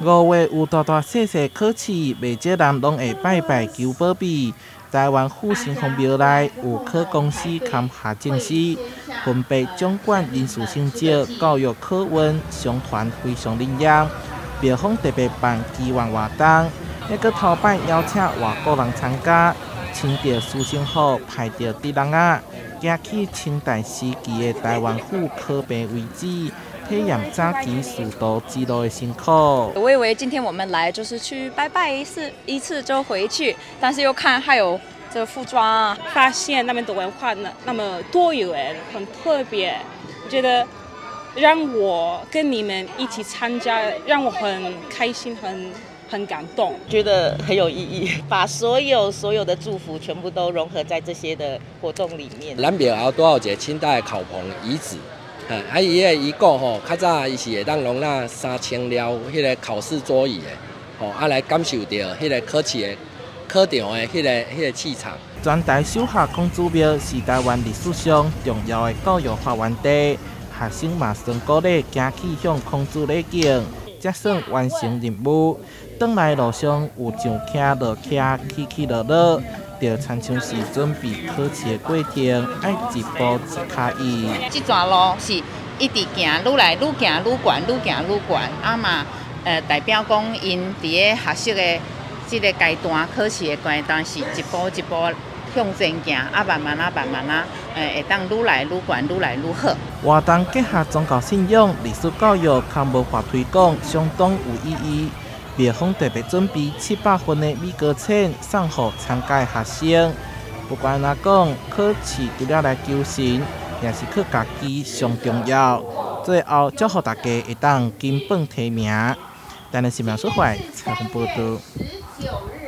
5月有大大小小考试，未少人拢会拜拜求保庇。台湾复兴宫庙内有考公司及下政司，分别掌管人事成绩、教育考运，上传非常灵验。庙方特别办祈愿活动，还佮头摆邀请外国人参加，穿着书生服，排着地人仔，行去清代时期的台湾府考评遗址。体验早期许多记录的辛苦。我以为今天我们来就是去拜拜一次就回去，但是又看还有这个服装啊，发现那边的文化那么多元，很特别，我觉得让我跟你们一起参加，让我很开心，很感动，觉得很有意义，把所有的祝福全部都融合在这些的活动里面。咱庙后多有一个清代的考棚遗址。伊个遗构吼，较早伊是会当容纳3000了迄个考试桌椅的，来感受到迄个考试的考场的迄个气场。全台首下公主庙是台湾历史上重要的教育发源地，学生嘛算鼓励行去向公主礼敬，才算完成任务。转来路上有上骑落骑，起落落。就亲像是准备考试的过程，爱一步一脚印。这段路是一直行，愈来愈行愈悬，愈行愈悬。啊嘛，代表讲因伫个学习的这个阶段，考试的阶段是一步一步向前行，啊慢慢会当愈来愈悬，愈来愈好。活动结合宗教信仰、历史教育及文化推广，相当有意义。庙方特别准备700份的米糕钱送予参加的学生。不管哪讲，考试除了来求神，也是靠家己上重要。最后祝福大家会当金榜题名。台南新闻社会采访报道。